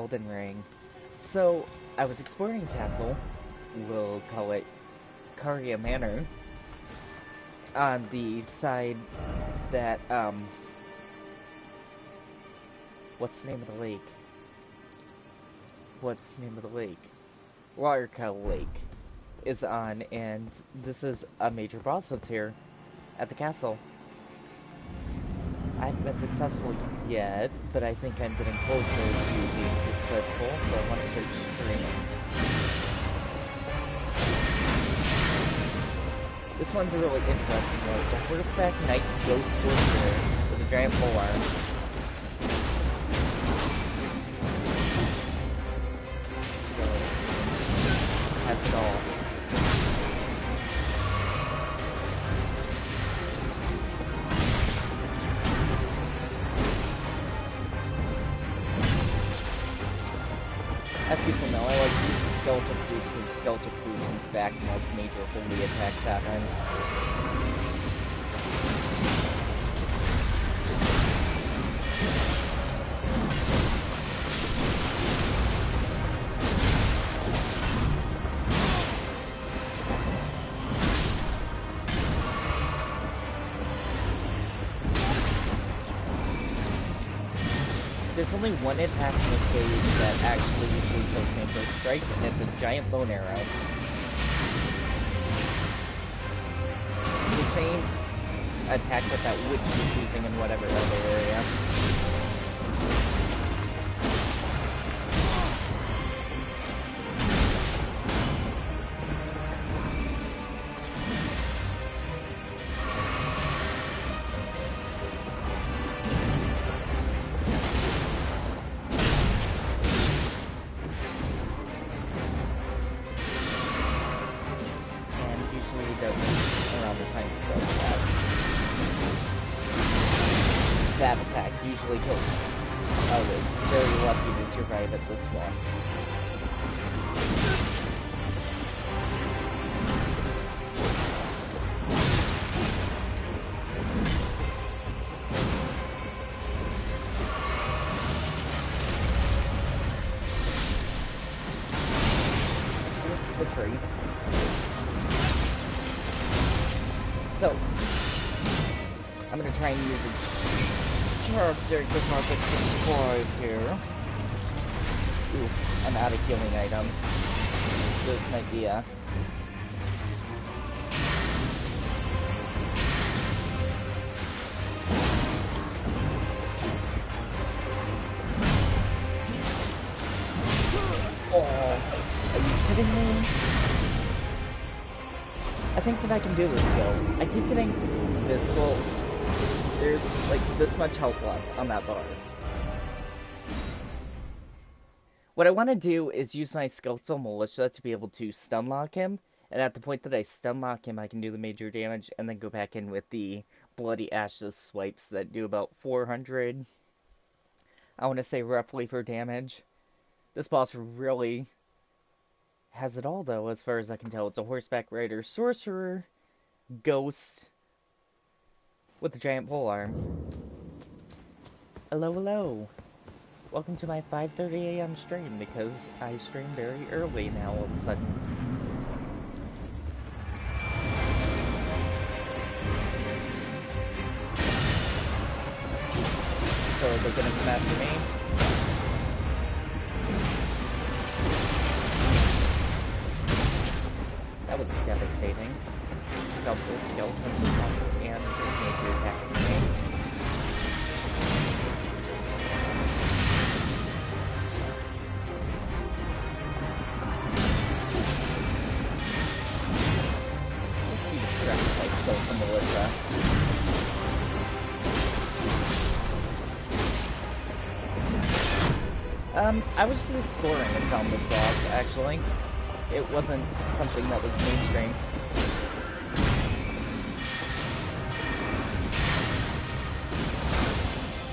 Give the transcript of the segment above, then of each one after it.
Elden Ring. So, I was exploring castle, we'll call it Caria Manor, on the side that, what's the name of the lake? What's the name of the lake? Loretta Lake is on, and this is a major boss that's here at the castle. I haven't been successful yet, but I think I'm getting closer to being successful, so I want to start streaming. This one's a really interesting one. It's a horseback knight ghost sorcerer with a giant polearm. So, has it all. As people know, I like to use the skeletal fruit because skeletal fruit comes back and has major holy attacks happen. There's only one attack in the stage that actually usually kills me first strike, and it's a giant bone arrow. The same attack that that witch was using in whatever other area. That attack usually kills. I was very lucky to survive at this one. The tree. So, I'm gonna try and use a character deposit 5 here. Ooh, I'm out of healing items. This might be Oh, are you kidding me? I think that I can do this though. I keep getting this full. There's like this much health left on that bar. What I want to do is use my skeletal militia to be able to stun lock him, and at the point that I stun lock him, I can do the major damage, and then go back in with the bloody ashes swipes that do about 400. I want to say roughly for damage. This boss really has it all though, as far as I can tell. It's a horseback rider, sorcerer, ghost, with a giant polearm. Hello, hello. Welcome to my 5:30 a.m. stream, because I stream very early now all of a sudden. So they're gonna come after me. That was devastating. Double skeleton attacks and major attacks to me. Let's be distracted by skeleton militia. I was just exploring and found this boss, actually. It wasn't something that was mainstream.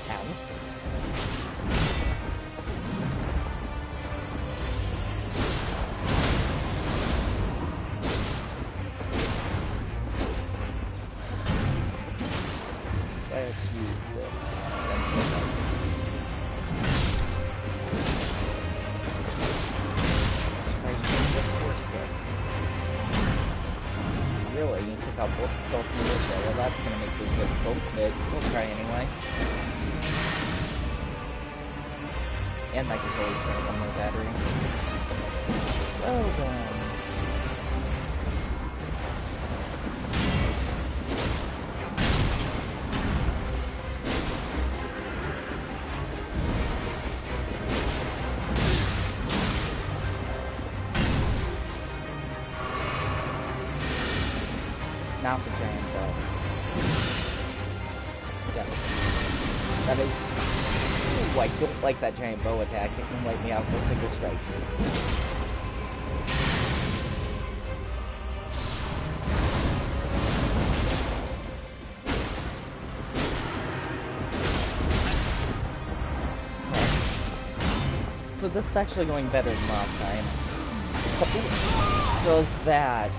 Ow. Let's use this. out both stealth and militia. Well, that's gonna make this difficult, but we'll try anyway. And my controller's gonna have one more battery. Well done. Not the giant bow. Yeah. That is... Ooh, I don't like that giant bow attack. It can wipe me out with a single strike. So this is actually going better than last time. So that...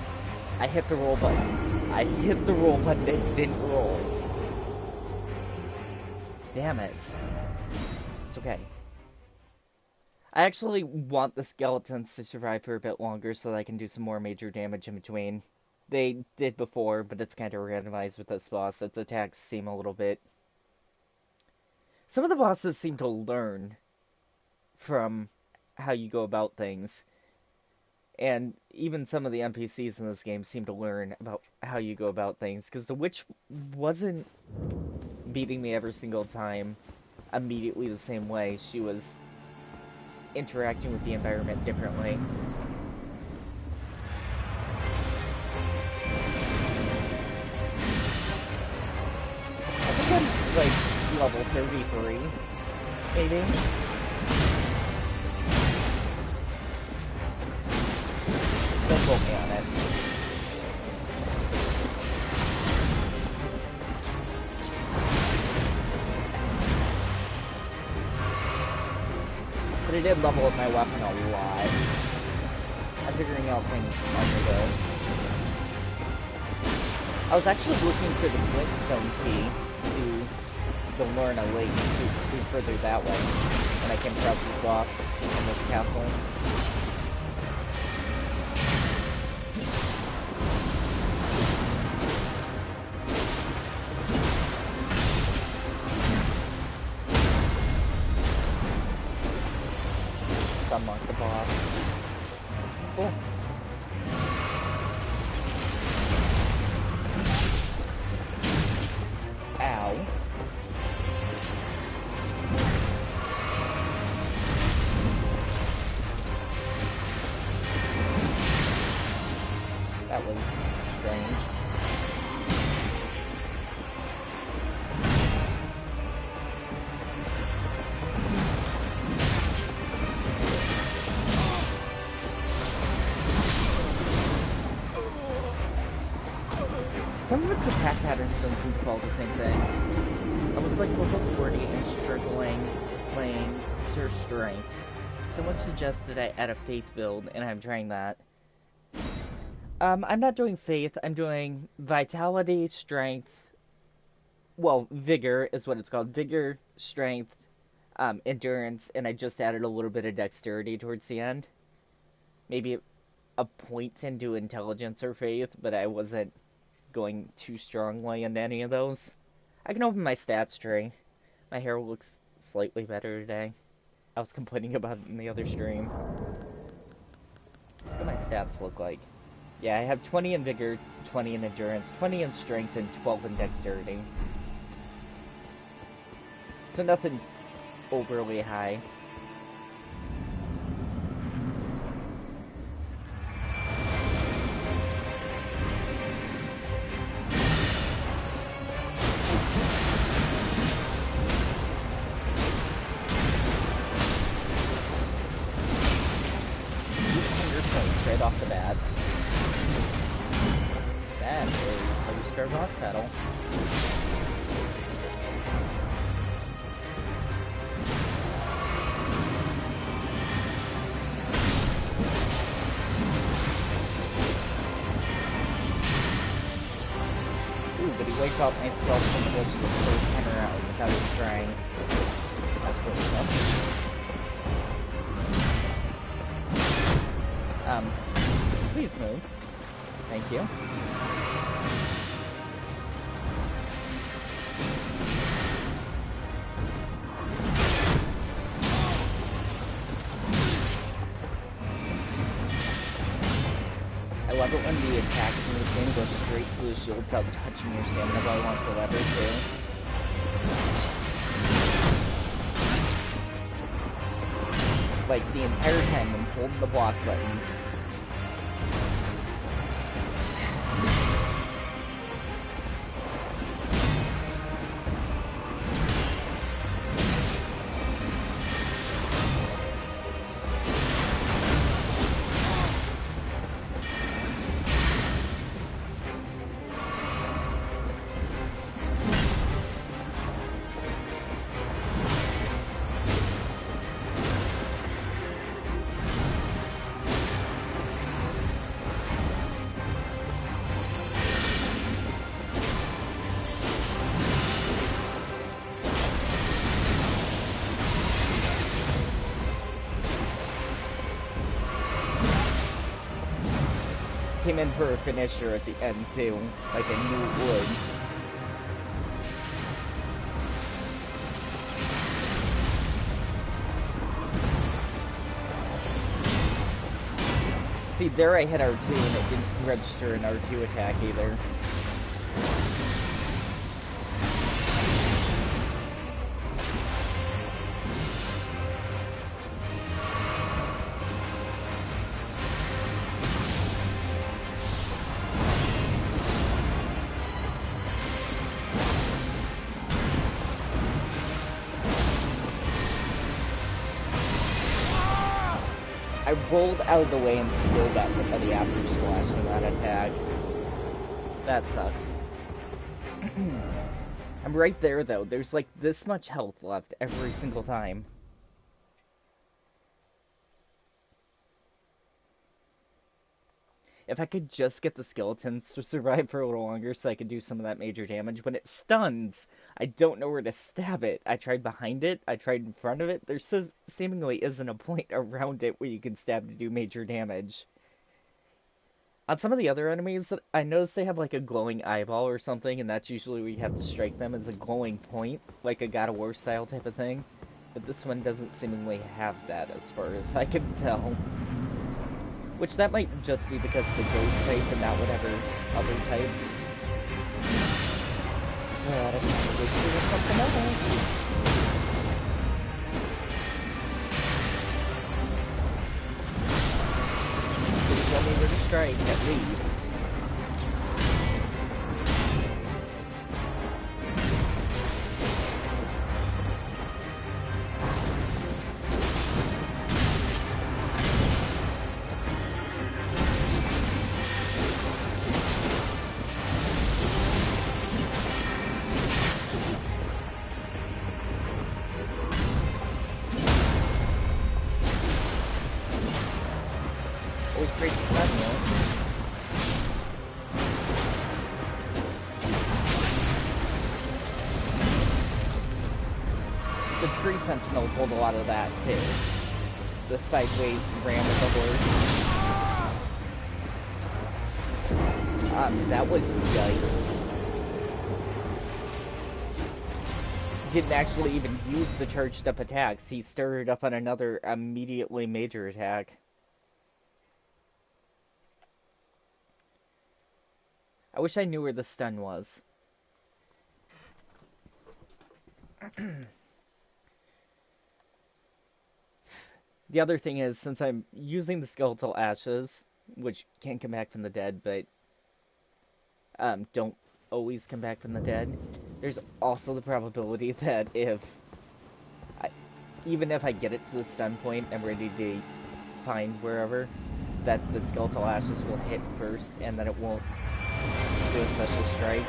I hit the roll button. I hit the roll button, it didn't roll. Damn it. It's okay. I actually want the skeletons to survive for a bit longer so that I can do some more major damage in between. They did before, but it's kind of randomized with this boss. Its attacks seem a little bit... Some of the bosses seem to learn from how you go about things. And even some of the NPCs in this game seem to learn about how you go about things. Because the witch wasn't beating me every single time immediately the same way. She was interacting with the environment differently. I think I'm like level 33, maybe. Don't quote me on it. But it did level up my weapon a lot. I'm figuring out things as I go. I was actually looking for the Flintstone key to the Loretta Lake to further that way. And I came across this boss in this castle. Unlock the boss. Cool. Ow. That was strange. Some of its attack patterns don't seem to follow the same thing. I was like level 40 and struggling playing pure strength. Someone suggested I add a faith build, and I'm trying that. I'm not doing faith, I'm doing vitality, strength, well, vigor is what it's called. Vigor, strength, endurance, and I just added a little bit of dexterity towards the end. Maybe a point into intelligence or faith, but I wasn't going too strongly into any of those. I can open my stats tree. My hair looks slightly better today. I was complaining about it in the other stream. What do my stats look like? Yeah, I have 20 in vigor, 20 in endurance, 20 in strength, and 12 in dexterity. So nothing overly high. Right off the bat. That is how we start boss battle. Ooh, but he wakes up myself from the glitch the first time around without even trying. That's pretty tough. Please move. Thank you. love it when the attack in this game goes straight to the shield without touching your stamina while on the lever too. Like the entire time I'm holding the block button. Came in for a finisher at the end too, like I knew it would. See, there I hit R2 and it didn't register an R2 attack either. I rolled out of the way and still got hit by the after splash on that attack. That sucks. I'm right there though. There's like this much health left every single time. If I could just get the skeletons to survive for a little longer so I could do some of that major damage. When it stuns, I don't know where to stab it. I tried behind it, I tried in front of it. There seemingly isn't a point around it where you can stab to do major damage. On some of the other enemies, I noticed they have like a glowing eyeball or something, and that's usually where you have to strike them as a glowing point, like a God of War style type of thing. But this one doesn't seemingly have that as far as I can tell. Which that might just be because of the ghost type and not whatever other type. That's probably something else. Just tell me where to strike, at least. Always great to stun, though. The tree sentinel pulled a lot of that, too. The sideways ram with the horse. That was yikes. Didn't actually even use the charged up attacks. He stirred up on another immediately major attack. I wish I knew where the stun was. The other thing is, since I'm using the skeletal ashes, which can come back from the dead, but don't always come back from the dead, there's also the probability that even if I get it to the stun point, I'm ready to find wherever, that the skeletal ashes will hit first, and that it won't do a special strike.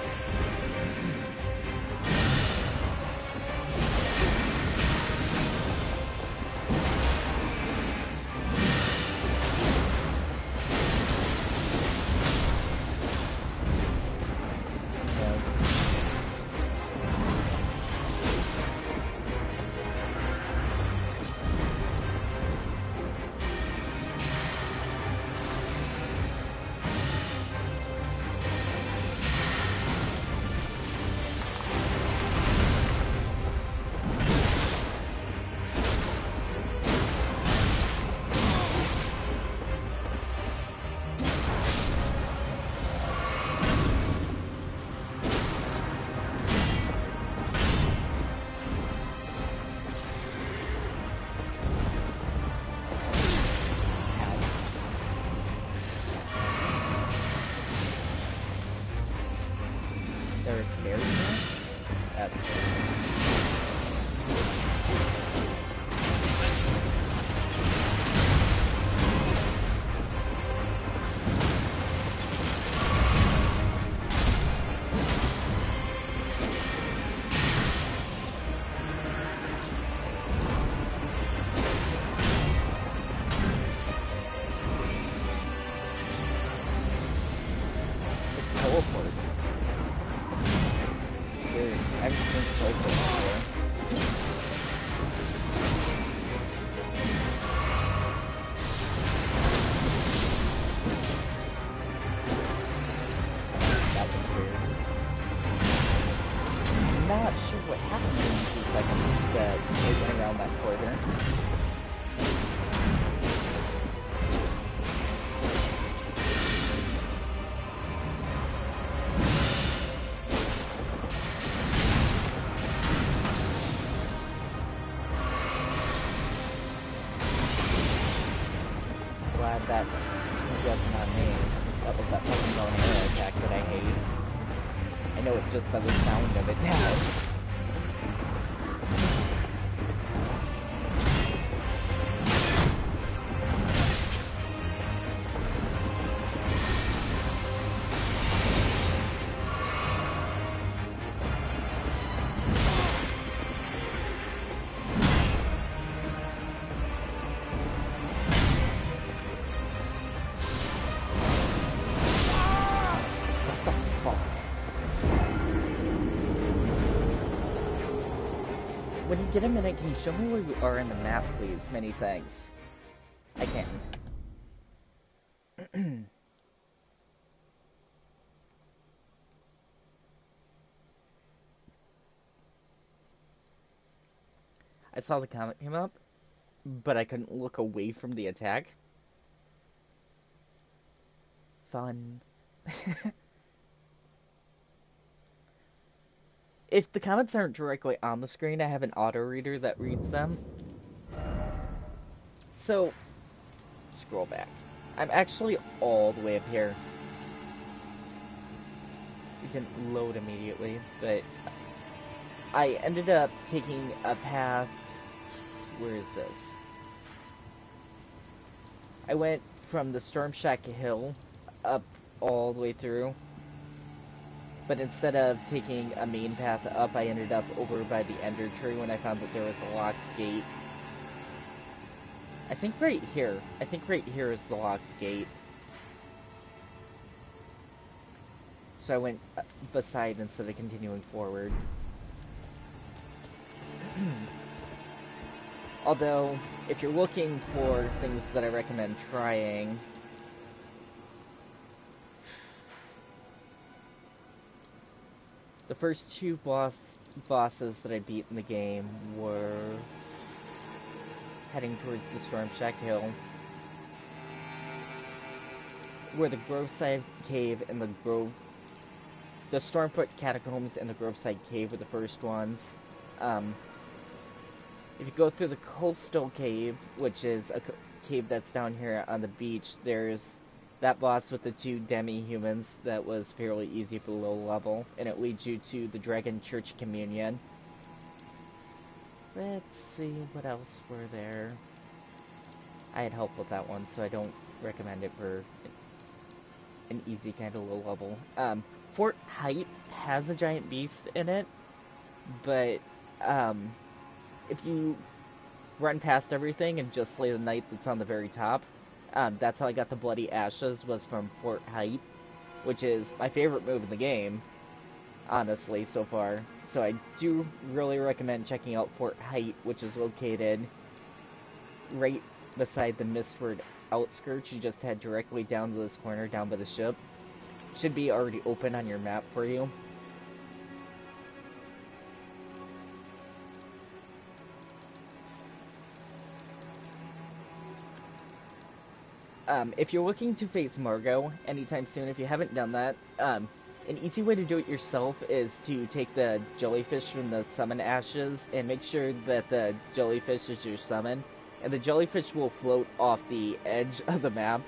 that wasn't on me. That was that fucking bone arrow attack that I hate. I know it just by the sound of it now. When you get a minute, can you show me where you are in the map, please? Many thanks. I can. I saw the comment came up, but I couldn't look away from the attack. Fun. If the comments aren't directly on the screen, I have an auto reader that reads them. So, scroll back. I'm actually all the way up here. We can load immediately, but I ended up taking a path. Where is this? I went from the Storm Shack Hill up all the way through. But instead of taking a main path up, I ended up over by the Ender Tree when I found that there was a locked gate. I think right here. I think right here is the locked gate. So I went beside instead of continuing forward. Although, if you're looking for things that I recommend trying, the first two bosses that I beat in the game were heading towards the Storm Shack Hill, where the Groveside Cave and the Stormfoot Catacombs and the Groveside Cave were the first ones. If you go through the Coastal Cave, which is a cave that's down here on the beach, there's that boss with the two demi-humans that was fairly easy for low level, and it leads you to the Dragon Church Communion. Let's see, what else were there? I had help with that one, so I don't recommend it for an easy kind of low level. Fort Height has a giant beast in it, but if you run past everything and just slay the knight that's on the very top, that's how I got the Bloody Ashes, was from Fort Height, which is my favorite move in the game, honestly, so far. So I do really recommend checking out Fort Height, which is located right beside the Mistward outskirts. You just head directly down to this corner, down by the ship. Should be already open on your map for you. If you're looking to face Margot anytime soon, if you haven't done that, an easy way to do it yourself is to take the jellyfish from the summon ashes and make sure that the jellyfish is your summon, and the jellyfish will float off the edge of the map,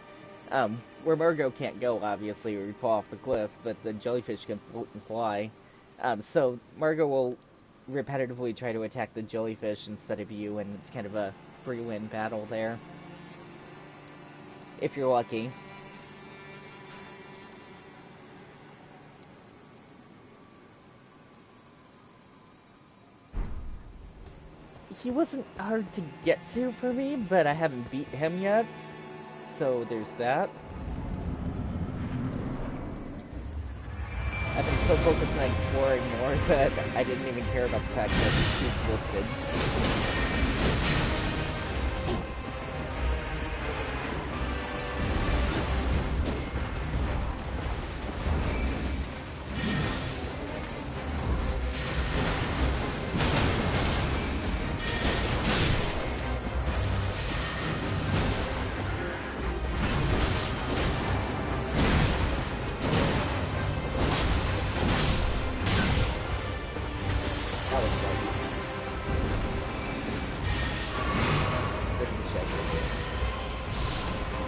where Margot can't go, obviously, or you fall off the cliff, but the jellyfish can float and fly. So Margot will repetitively try to attack the jellyfish instead of you, and it's kind of a free win battle there, if you're lucky. He wasn't hard to get to for me, but I haven't beat him yet, so there's that. I've been so focused on exploring more that I didn't even care about the fact that he's listed.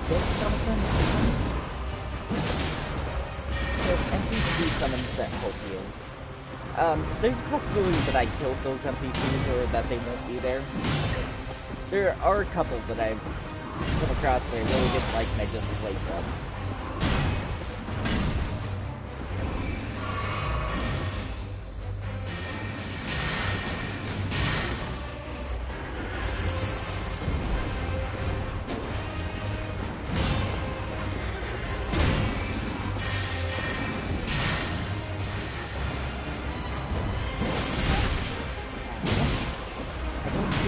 think something. If NPC summons that whole field. There's a possibility that I killed those NPCs or that they won't be there. There are a couple that I've come across that I really didn't like and I just slayed them.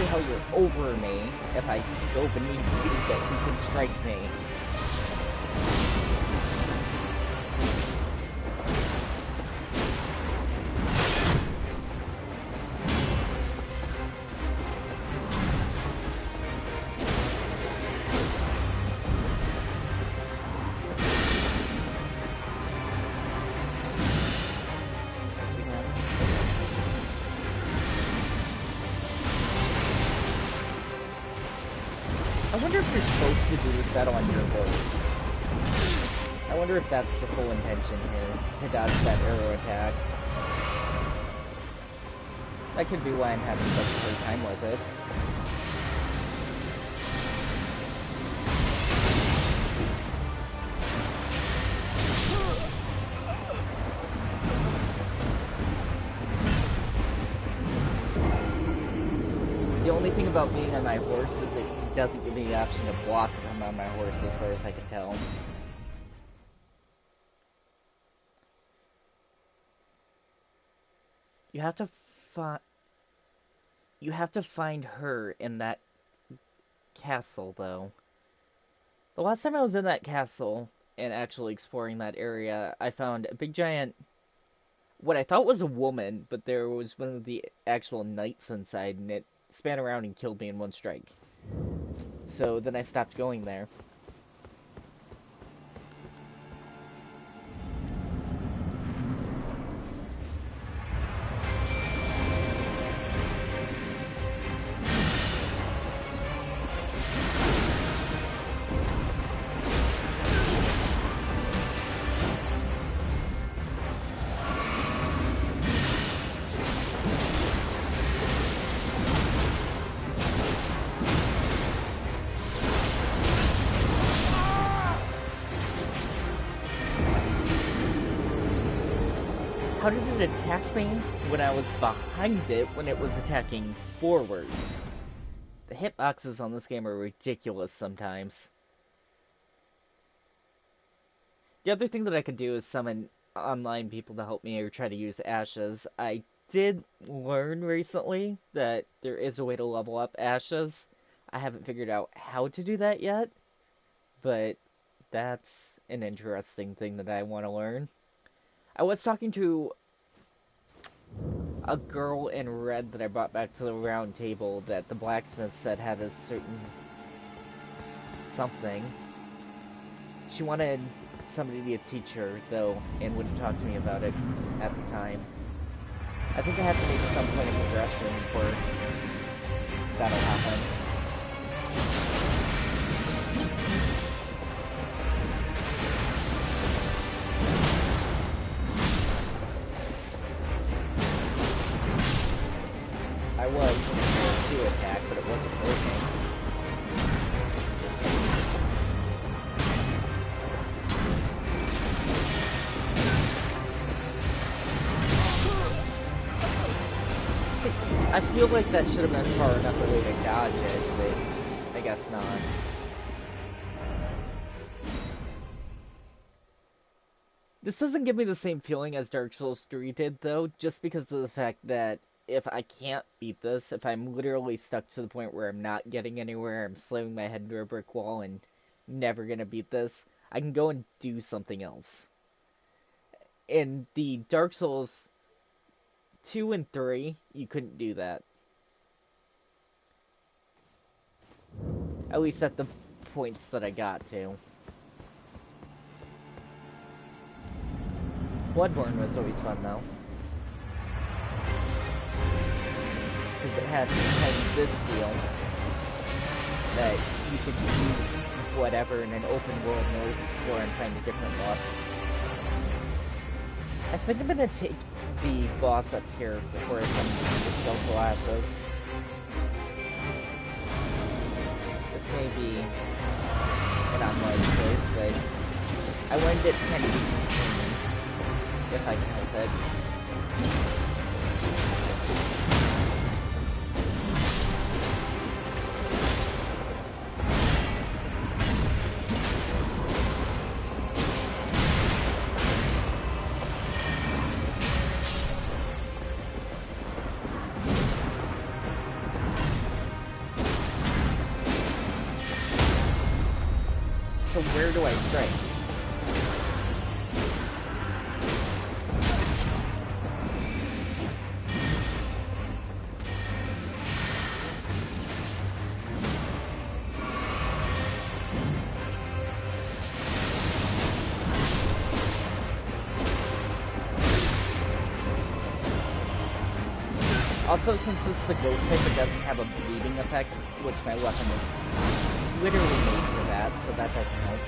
How you're over me if I go beneath you that you can strike me. I wonder if you're supposed to do this battle on your horse. I wonder if that's the full intention here, to dodge that arrow attack. That could be why I'm having such a hard time with it. The only thing about being on my horse is it doesn't give me the option to block if I'm on my horse, as far as I can tell. You have to find her in that castle, though. The last time I was in that castle and actually exploring that area, I found a big giant, what I thought was a woman, but there was one of the actual knights inside, and it span around and killed me in one strike. So then I stopped going there. How did it attack me when I was behind it when it was attacking forward? The hitboxes on this game are ridiculous sometimes. The other thing that I could do is summon online people to help me or try to use ashes. I did learn recently that there is a way to level up ashes. I haven't figured out how to do that yet, but that's an interesting thing that I want to learn. I was talking to a girl in red that I brought back to the round table that the blacksmith said had a certain something. She wanted somebody to be a teacher, though, and wouldn't talk to me about it at the time. I think I have to make some point of progression before that'll happen. I was going to attack, but it wasn't working. I feel like that should have been far enough away to dodge it, but I guess not. This doesn't give me the same feeling as Dark Souls 3 did, though, just because of the fact that if I can't beat this, if I'm literally stuck to the point where I'm not getting anywhere, I'm slamming my head into a brick wall and never gonna beat this, I can go and do something else. In the Dark Souls 2 and 3, you couldn't do that. At least at the points that I got to. Bloodborne was always fun, though. Because it had this deal that you could use whatever in an open world noise explorer and find a different boss. I think I'm gonna take the boss up here before I come to the Skeletal Ashes. This may be an unwise choice, but I wanted it kind of clean, if I can help it. So where do I strike? Also, since this is the ghost type, it doesn't have a bleeding effect, which my weapon is literally made for that, so that doesn't help.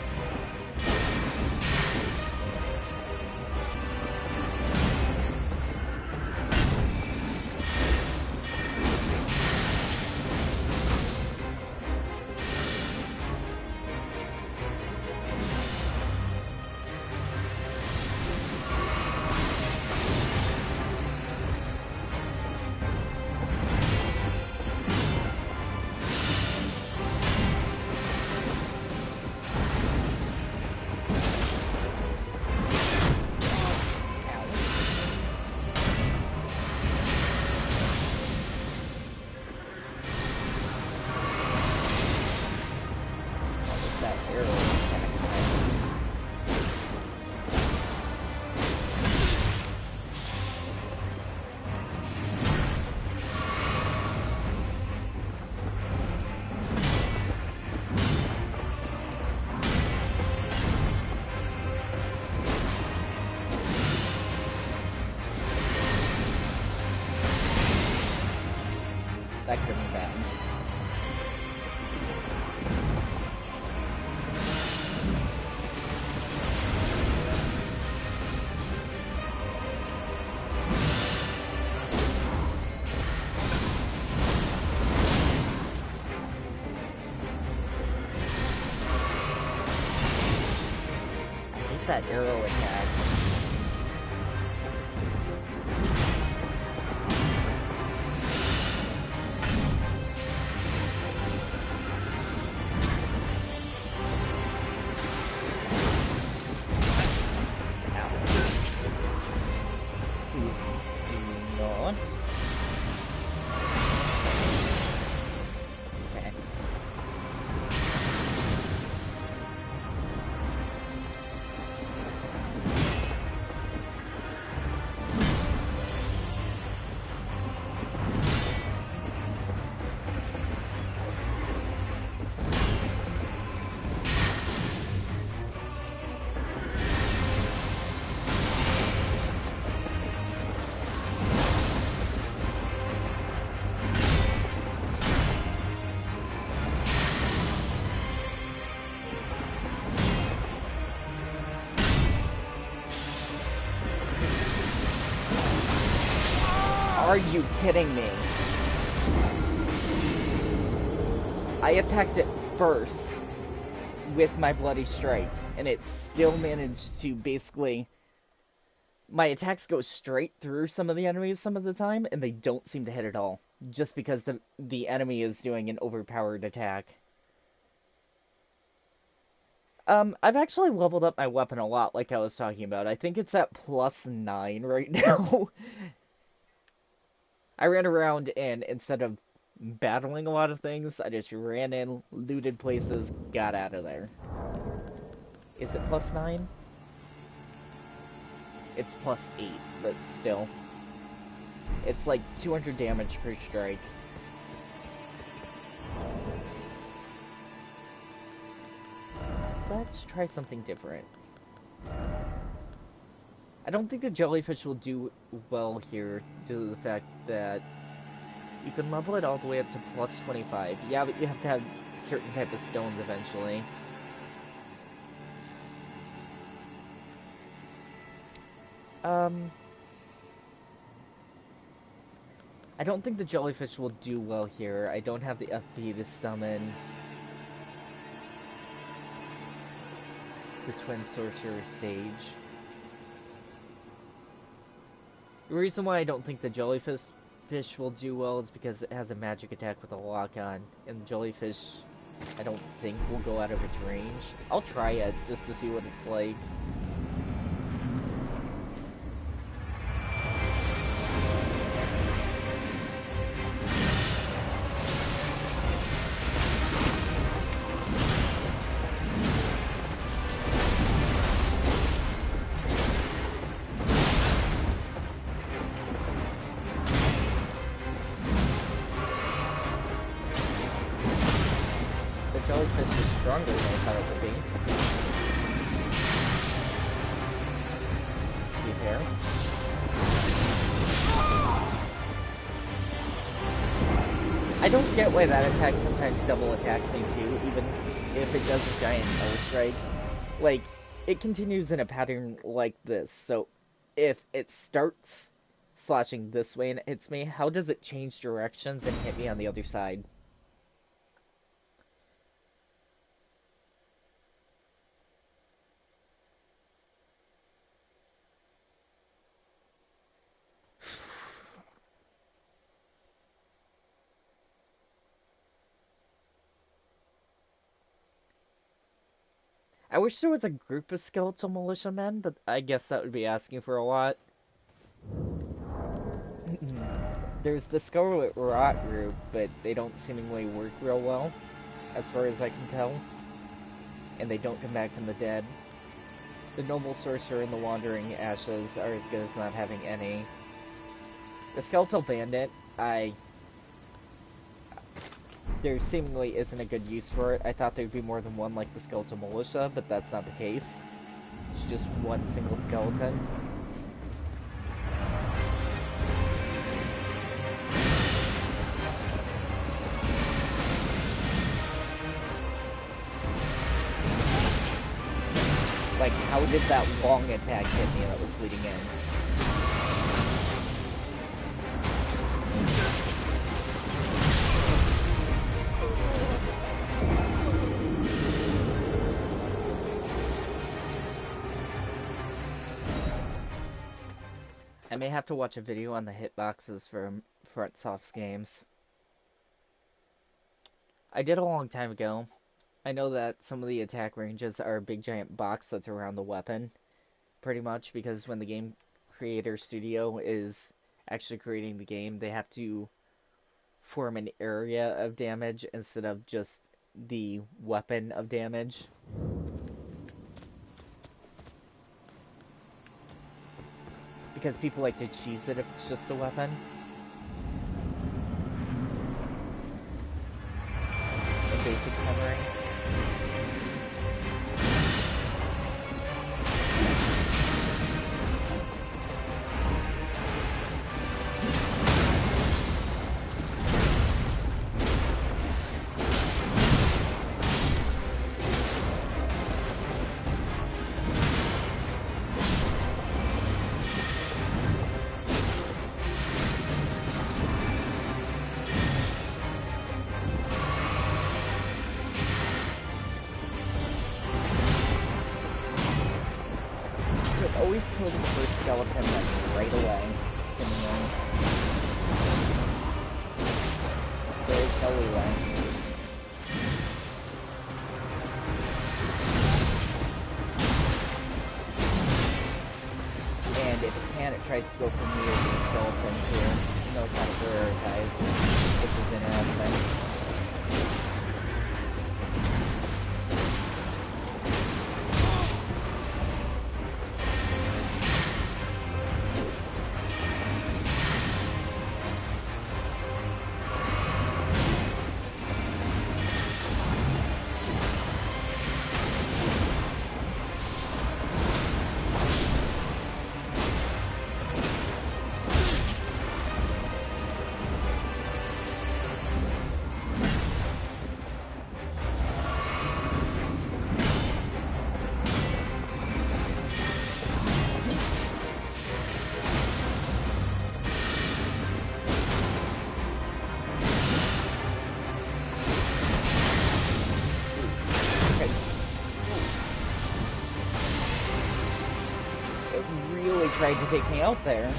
That could have been bad. I hate that arrow attack. Are you kidding me? I attacked it first with my Bloody Strike, and it still managed to basically... My attacks go straight through some of the enemies some of the time, and they don't seem to hit at all. Just because the enemy is doing an overpowered attack. I've actually leveled up my weapon a lot, like I was talking about. I think it's at +9 right now. I ran around and instead of battling a lot of things, I just ran in, looted places, got out of there. Is it +9? It's +8, but still. It's like 200 damage per strike. Let's try something different. I don't think the jellyfish will do well here due to the fact that you can level it all the way up to +25. Yeah, but you have to have certain type of stones eventually. Um, I don't think the jellyfish will do well here. I don't have the FP to summon the Twin Sorcerer Sage. The reason why I don't think the jellyfish will do well is because it has a magic attack with a lock-on, and the jellyfish, I don't think, will go out of its range. I'll try it just to see what it's like. Jellyfish is stronger than I thought it would be. To be fair. I don't get why that attack sometimes double attacks me too, even if it does a giant L strike. Like, it continues in a pattern like this, so if it starts slashing this way and it hits me, how does it change directions and hit me on the other side? I wish there was a group of skeletal militiamen, but I guess that would be asking for a lot. There's the Scarlet Rot group, but they don't seemingly work real well, as far as I can tell. And they don't come back from the dead. The Noble Sorcerer and the Wandering Ashes are as good as not having any. The Skeletal Bandit, there seemingly isn't a good use for it. I thought there'd be more than one like the Skeletal Militia, but that's not the case. It's just one single skeleton. Like, how did that long attack hit me that was leading in? I may have to watch a video on the hitboxes from FrontSoft's games. I did a long time ago. I know that some of the attack ranges are a big giant box that's around the weapon, pretty much, because when the game creator studio is actually creating the game, they have to form an area of damage instead of just the weapon of damage. Because people like to cheese it if it's just a weapon. A basic summary. Always kill the first skeleton like right away. There is no leeway. And if it can, it tries to go for me or the skeleton here. It knows how to prioritize, which is interesting. really tried to take me out there.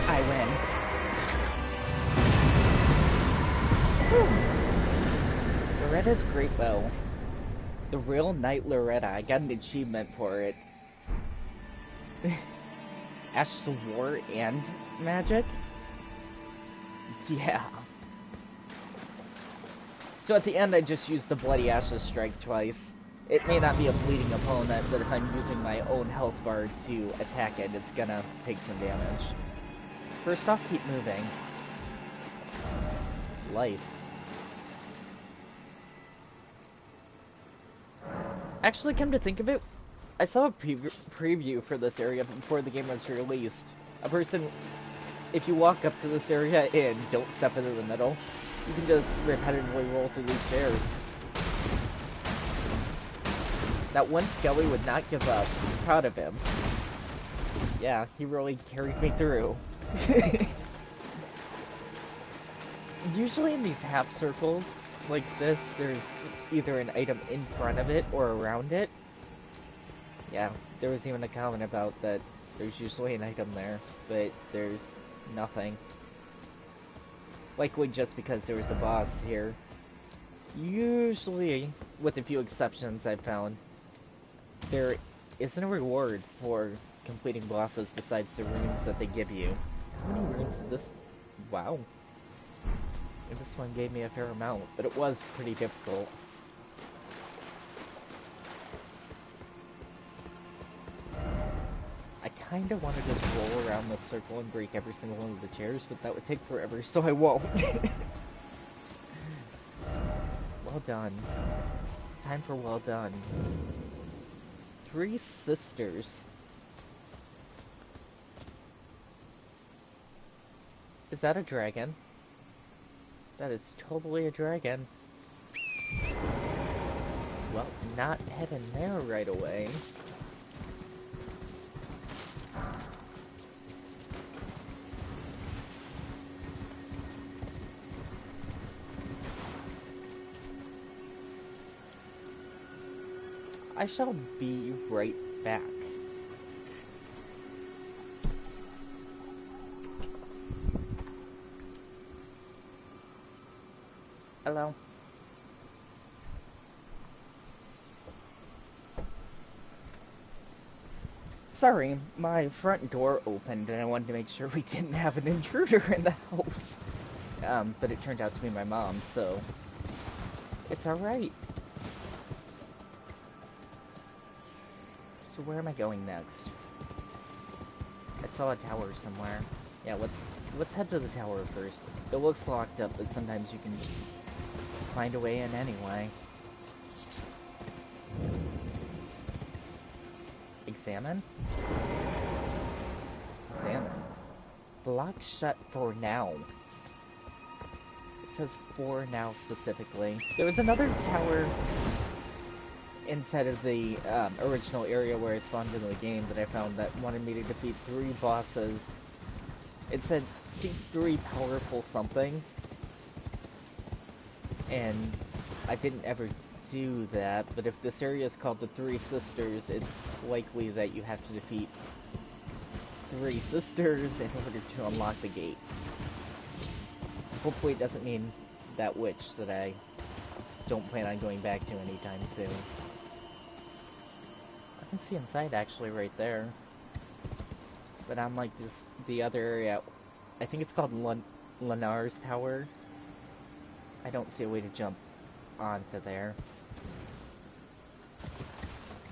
I win. Whew. Loretta's great bow. The real Knight Loretta. I got an achievement for it. Ash the War and Magic? Yeah. So at the end I just used the Bloody Ashes strike twice. It may not be a bleeding opponent, but if I'm using my own health bar to attack it, it's gonna take some damage. First off, keep moving. Life. Actually, come to think of it, I saw a preview for this area before the game was released. A person, if you walk up to this area and don't step into the middle, you can just repetitively roll through these stairs. That one Skelly would not give up. I'm proud of him. Yeah, he really carried me through. Usually in these half circles like this, there's either an item in front of it or around it. Yeah, there was even a comment about that there's usually an item there, but there's nothing. Likely just because there was a boss here. Usually, with a few exceptions I've found, there isn't a reward for completing bosses besides the runes that they give you. How many runes did this... Wow. This one gave me a fair amount, but it was pretty difficult. I kinda want to just roll around the circle and break every single one of the chairs, but that would take forever, so I won't. Well done. Time for well done. 3 sisters. Is that a dragon? That is totally a dragon. Well, not heading there right away. I shall be right back. Hello. Sorry, my front door opened and I wanted to make sure we didn't have an intruder in the house. But it turned out to be my mom, so it's alright. So where am I going next? I saw a tower somewhere. Yeah, let's head to the tower first. It looks locked up, but sometimes you can find a way in anyway. Examine? Examine. Block shut for now. It says for now specifically. There was another tower inside of the original area where I spawned into the game that I found that wanted me to defeat 3 bosses. It said, see 3 powerful something. And I didn't ever do that, but if this area is called the 3 Sisters, it's likely that you have to defeat 3 sisters in order to unlock the gate. Hopefully it doesn't mean that witch that I don't plan on going back to anytime soon. I can see inside actually right there. But on like the other area, I think it's called Lenar's Tower. I don't see a way to jump onto there.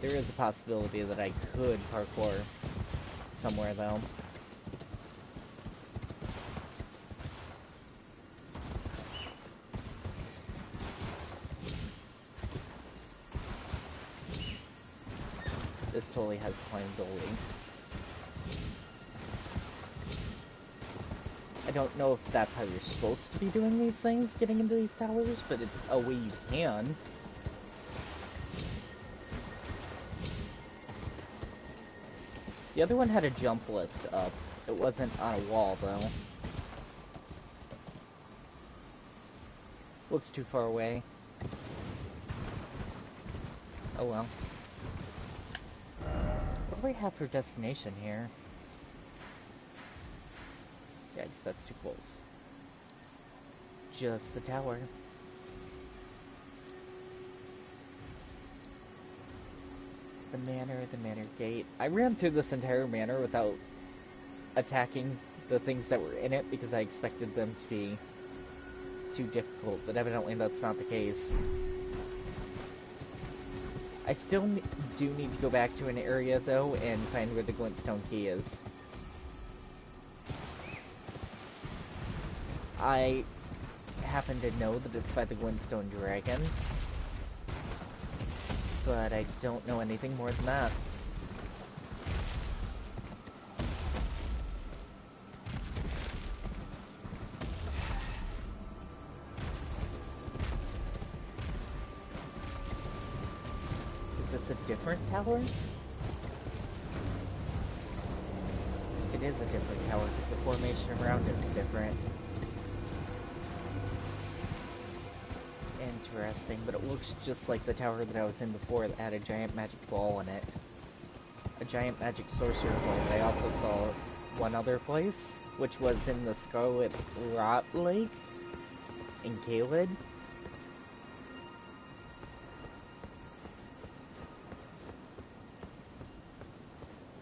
There is a possibility that I could parkour somewhere, though. This totally has climbability. I don't know if that's how you're supposed to be doing these things, getting into these towers, but it's a way you can. The other one had a jump lift up. It wasn't on a wall, though. Looks too far away. Oh well. What do we have for destination here? Yeah, that's too close. Just the tower. The manor gate. I ran through this entire manor without attacking the things that were in it because I expected them to be too difficult, but evidently that's not the case. I still do need to go back to an area, though, and find where the glintstone key is. I happen to know that it's by the glintstone dragon, but I don't know anything more than that. Is this a different tower? It is a different tower because the formation around it is different. Interesting, but it looks just like the tower that I was in before that had a giant magic ball in it. A giant magic sorcerer ball. But I also saw one other place, which was in the Scarlet Rot Lake in Caelid.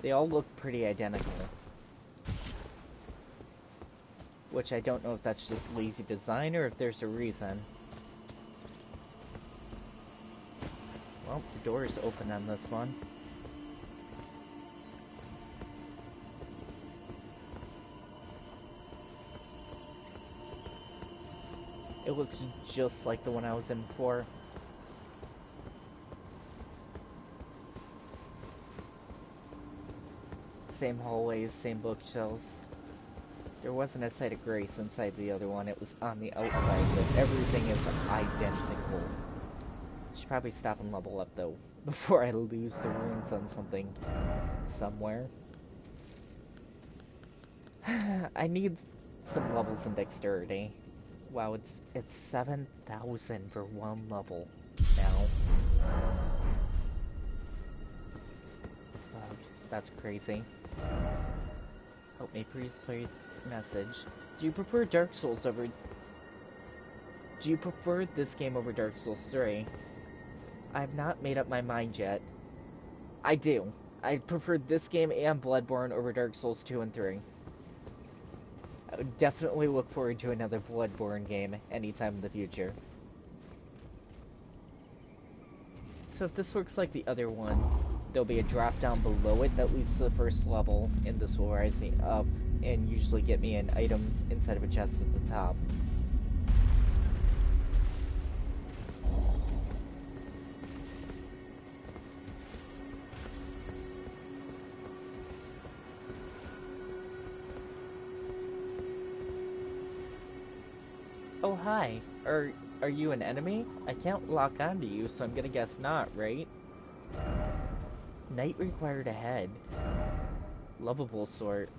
They all look pretty identical. Which I don't know if that's just lazy design or if there's a reason. Well, the door is open on this one. It looks just like the one I was in before. Same hallways, same bookshelves. There wasn't a site of grace inside the other one, it was on the outside, but everything is identical. Should probably stop and level up, though, before I lose the runes on something somewhere. I need some levels in dexterity. Wow, it's 7,000 for one level now. That's crazy. Help me, please. Message. Do you prefer Dark Souls over... Do you prefer this game over Dark Souls 3? I've not made up my mind yet. I do. I prefer this game and Bloodborne over Dark Souls 2 and 3. I would definitely look forward to another Bloodborne game anytime in the future. So if this works like the other one, there'll be a drop down below it that leads to the first level, and this will rise me up and usually get me an item inside of a chest at the top. Oh, hi. Are you an enemy? I can't lock onto you, so I'm gonna guess not, right? Night required ahead. Lovable sort.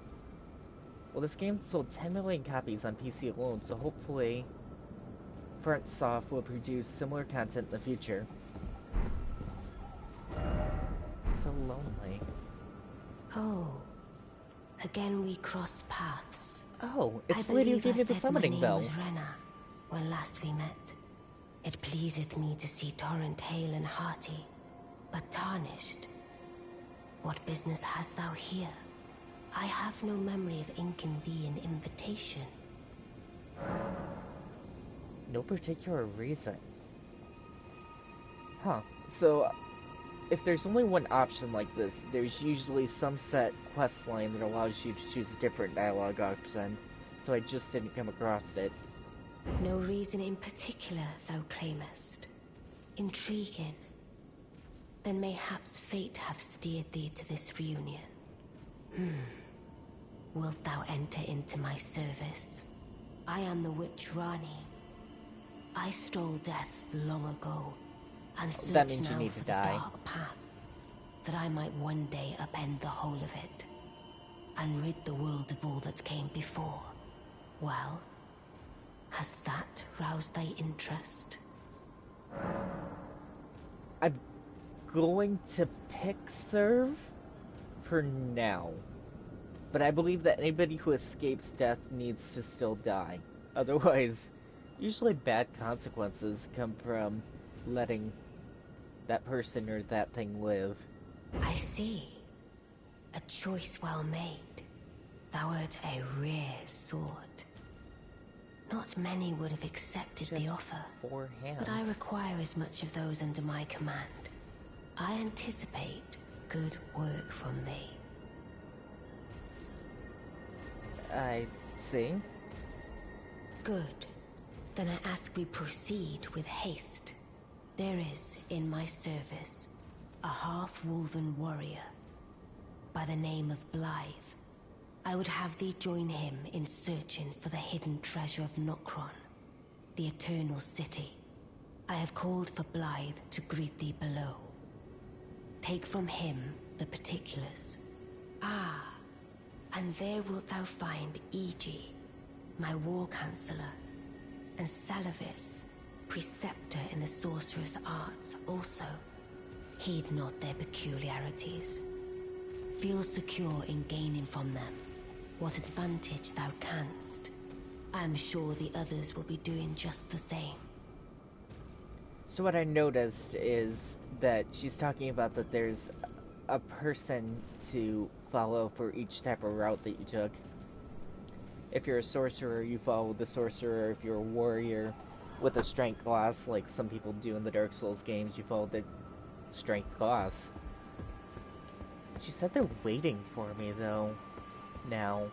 Well, this game sold 10 million copies on PC alone, so hopefully FrontSoft will produce similar content in the future. So lonely. Oh, again we cross paths. Oh, it's the lady who gave me the summoning bell. I believe I said my name was Rena when last we met. It pleaseth me to see Torrent hale and hearty, but tarnished. What business hast thou here? I have no memory of inking thee an invitation. No particular reason. Huh, so if there's only one option like this, there's usually some set quest line that allows you to choose a different dialogue option, so I just didn't come across it. No reason in particular, thou claimest. Intriguing. Then mayhaps fate hath steered thee to this reunion. Wilt thou enter into my service? I am the witch Rani. I stole death long ago, and That search means you now need for to the die. dark path, that I might one day upend the whole of it, and rid the world of all that came before. Well, has that roused thy interest? I'm going to pick serve for now. But I believe that anybody who escapes death needs to still die. Otherwise, usually bad consequences come from letting that person or that thing live. I see. A choice well made. Thou art a rare sword. Not many would have accepted the offer, 4 hands. but I require as much of those under my command. I anticipate good work from thee. I see. Good. Then I ask we proceed with haste. There is, in my service, a half-wolven warrior by the name of Blythe. I would have thee join him in searching for the hidden treasure of Nokron, the Eternal City. I have called for Blythe to greet thee below. Take from him the particulars. Ah, and there wilt thou find Iji, my war counselor, and Salavis, preceptor in the sorcerer's arts also. Heed not their peculiarities. Feel secure in gaining from them what advantage thou canst. I am sure the others will be doing just the same. So what I noticed is that she's talking about that there's a person to follow for each type of route that you took. If you're a sorcerer, you follow the sorcerer. If you're a warrior with a strength class, like some people do in the Dark Souls games, you follow the strength class. She said they're waiting for me, though. Now,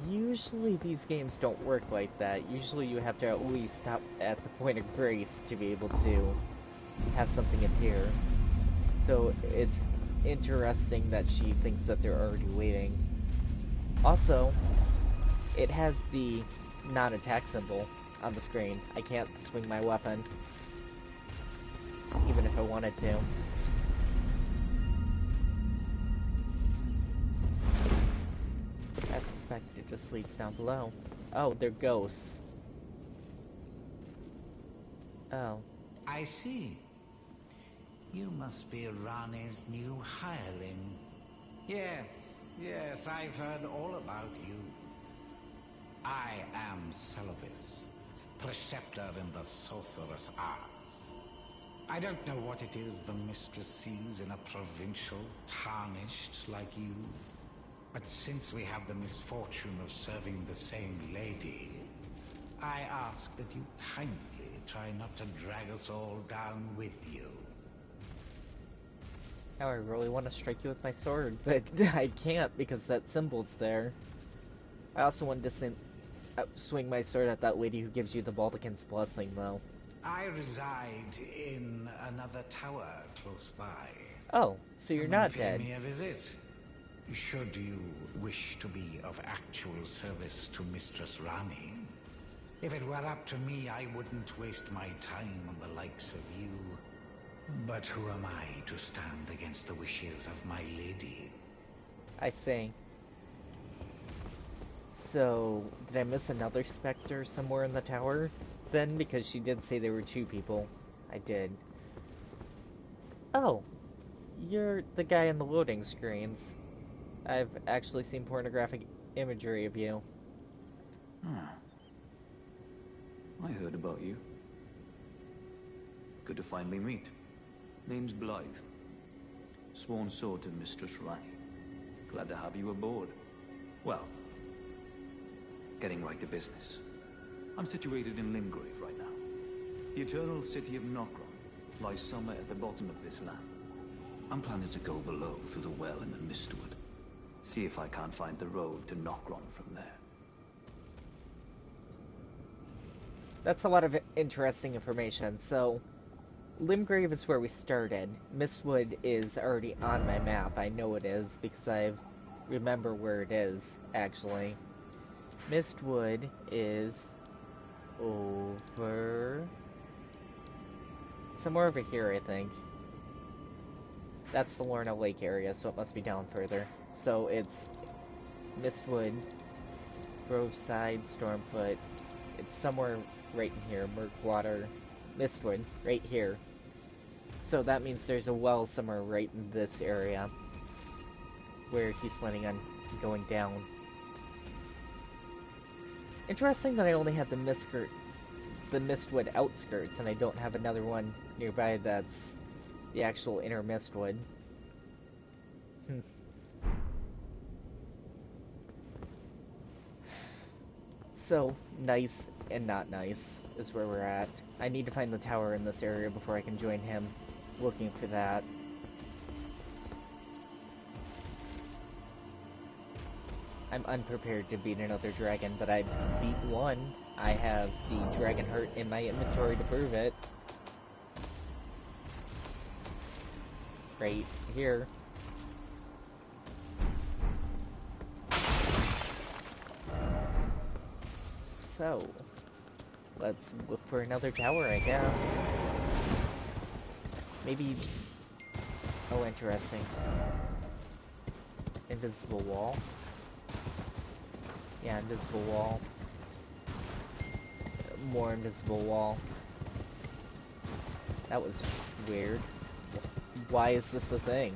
usually these games don't work like that. Usually you have to at least stop at the point of grace to be able to have something appear. So it's interesting that she thinks that they're already waiting. Also, it has the non-attack symbol on the screen. I can't swing my weapon, even if I wanted to. I suspect it just leads down below. Oh, they're ghosts. Oh. I see. You must be Rani's new hireling. Yes, I've heard all about you. I am Salavis, preceptor in the Sorcerer's arts. I don't know what it is the mistress sees in a provincial, tarnished like you. But since we have the misfortune of serving the same lady, I ask that you kindly try not to drag us all down with you. Now I really want to strike you with my sword, but I can't because that symbol's there. I also wanted to swing my sword at that lady who gives you the Baldican's blessing, though. I reside in another tower close by. Oh, so you're not Pay dead. me a visit. Should you wish to be of actual service to Mistress Rani, if it were up to me, I wouldn't waste my time on the likes of you. But who am I to stand against the wishes of my lady? I see. So, did I miss another specter somewhere in the tower, then? Because she did say there were 2 people. I did. Oh, you're the guy in the loading screens. I've actually seen pornographic imagery of you. I heard about you. Good to finally meet. Name's Blythe. Sworn sword to Mistress Rani. Glad to have you aboard. Well, getting right to business. I'm situated in Limgrave right now. The Eternal City of Nokron. lies somewhere at the bottom of this land. I'm planning to go below through the well in the Mistwood. See if I can't find the road to Nokron from there. That's a lot of interesting information. So, Limgrave is where we started. Mistwood is already on my map. I know it is because I remember where it is, actually. Mistwood is over... somewhere over here, I think. That's the Lorna Lake area, so it must be down further. So it's Mistwood, Groveside, Stormfoot. It's somewhere right in here. Murkwater, Mistwood, right here. So that means there's a well somewhere right in this area where he's planning on going down. Interesting that I only have the Mistwood outskirts, and I don't have another one nearby that's the actual inner Mistwood. So, nice and not nice is where we're at. I need to find the tower in this area before I can join him looking for that. I'm unprepared to beat another dragon, but I beat one. I have the dragon heart in my inventory to prove it. Right here. So, let's look for another tower, I guess. Maybe... oh, interesting. Invisible wall. Yeah, invisible wall. More invisible wall. That was weird. Why is this a thing?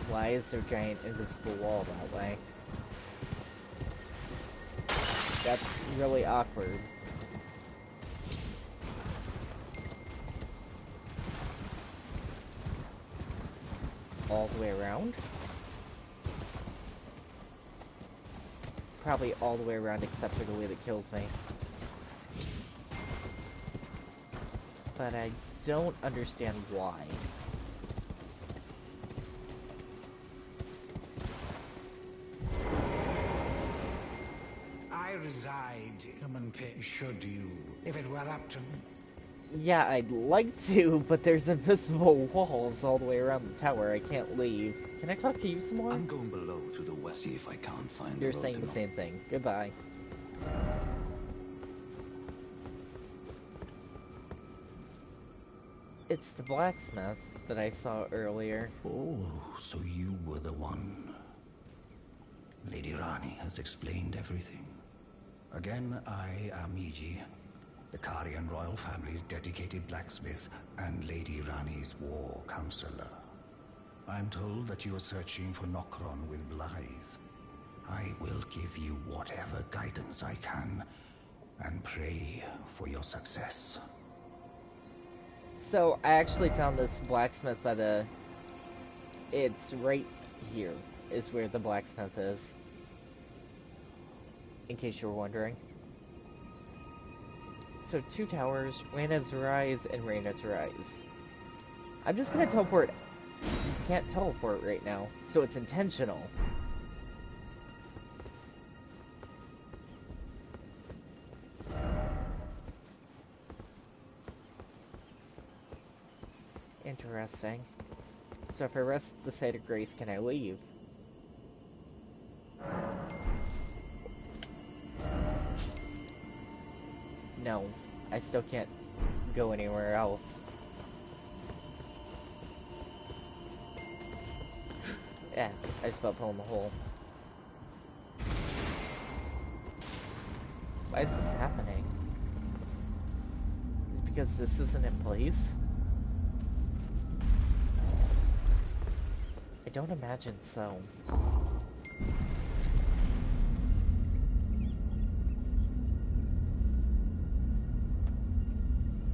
Why is there a giant invisible wall that way? That's really awkward. All the way around? Probably all the way around except for the way that kills me. But I don't understand why. I reside, come and pay, should you, if it were up to me. Yeah, I'd like to, but there's invisible walls all the way around the tower. I can't leave. Can I talk to you some more? I'm going below through the west, see if I can't find You're the road saying to the same thing. Goodbye. It's the blacksmith that I saw earlier. Oh, so you were the one. Lady Rani has explained everything. Again, I am Iji, the Karian royal family's dedicated blacksmith and Lady Rani's war counselor. I'm told that you are searching for Nokron with Blythe. I will give you whatever guidance I can, and pray for your success. So, I actually found this blacksmith by the... it's right here, is where the blacksmith is. In case you were wondering. So, 2 towers, Reyna's Rise and Reyna's Rise. I'm just gonna teleport. You can't teleport right now, so it's intentional. Interesting. So if I rest the site of grace, can I leave? No, I still can't go anywhere else. Yeah, I just about fell in the hole. Why is this happening? Is it because this isn't in place? I don't imagine so.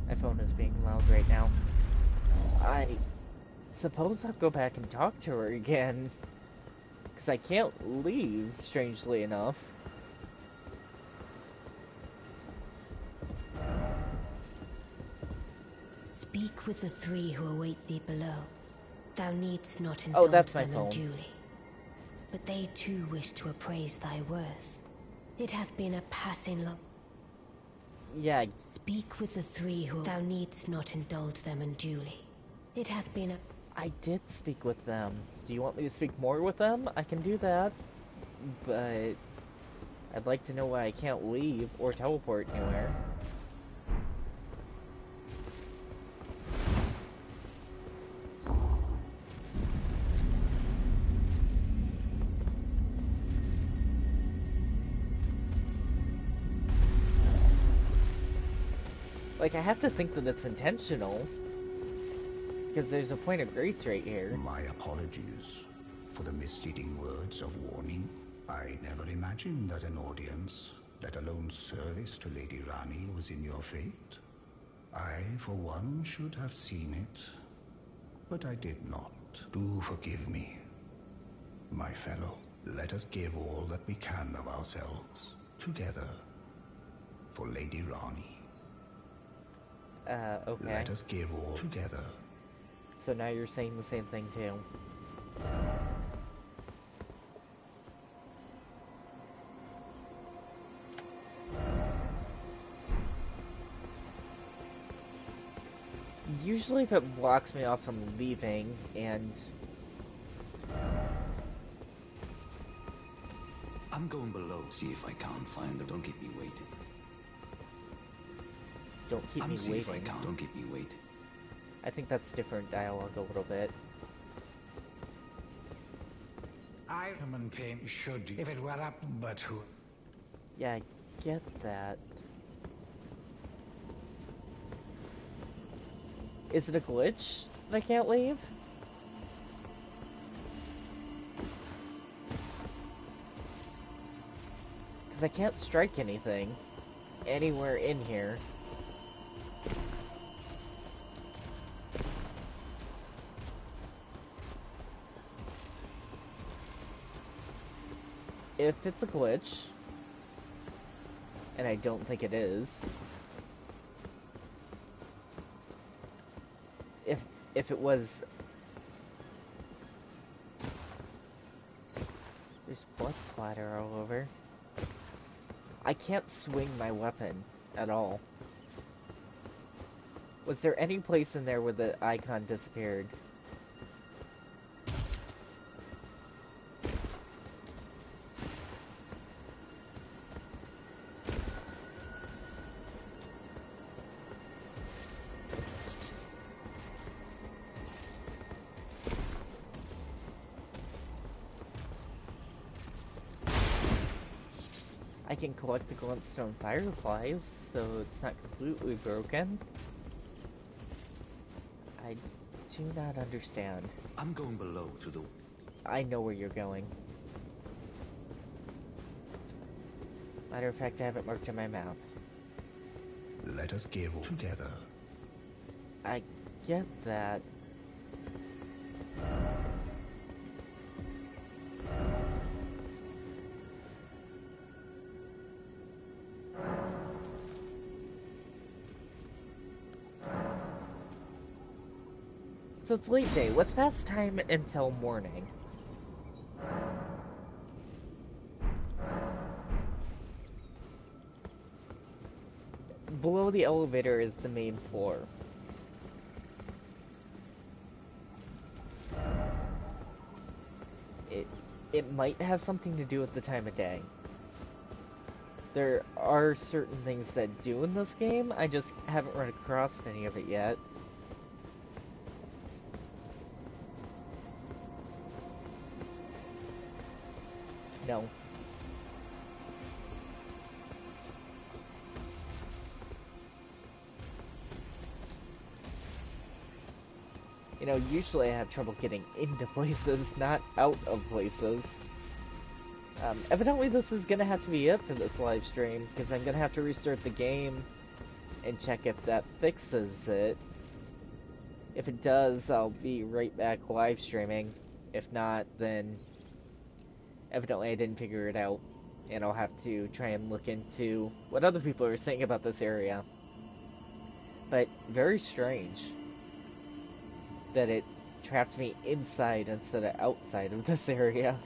My phone is being loud right now. I suppose I'll go back and talk to her again. Because I can't leave, strangely enough. Speak with the three who await thee below. Thou needst not Oh, indulge that's my them phone. unduly. But they too wish to appraise thy worth. It hath been a passing long... Yeah, Speak with the three who... Thou needst not indulge them unduly. It hath been a... I did speak with them. Do you want me to speak more with them? I can do that. But I'd like to know why I can't leave or teleport anywhere. Like, I have to think that it's intentional. Because there's a point of grace right here. My apologies for the misleading words of warning. I never imagined that an audience, let alone service to Lady Rani, was in your fate. I, for one, should have seen it, but I did not. Do forgive me, my fellow. Let us give all that we can of ourselves, together, for Lady Rani. Okay. Let us give all together. So now you're saying the same thing too. Usually if it blocks me off from leaving, and... I'm going below, see if I can't find them. Don't keep me waiting. Don't keep me See if I waiting. can't. Don't keep me waiting. I think that's different dialogue a little bit. I human pain should, if it were up, but who? Yeah, I get that. Is it a glitch that I can't leave? Because I can't strike anything anywhere in here. If it's a glitch, and I don't think it is, if it was, there's blood splatter all over. I can't swing my weapon at all. Was there any place in there where the icon disappeared? I can collect the glintstone fireflies, so it's not completely broken. I do not understand. I'm going below through the... I know where you're going. Matter of fact, I have it marked on my map. Let us give all together. I get that. So it's late day. What's past time until morning? Below the elevator is the main floor. It might have something to do with the time of day. There are certain things that do in this game, I just haven't run across any of it yet. No. You know, usually I have trouble getting into places, not out of places. Evidently this is gonna have to be it for this live stream, because I'm gonna have to restart the game and check if that fixes it. If it does, I'll be right back live streaming. If not, then evidently I didn't figure it out, and I'll have to try and look into what other people are saying about this area. But very strange. that it trapped me inside instead of outside of this area.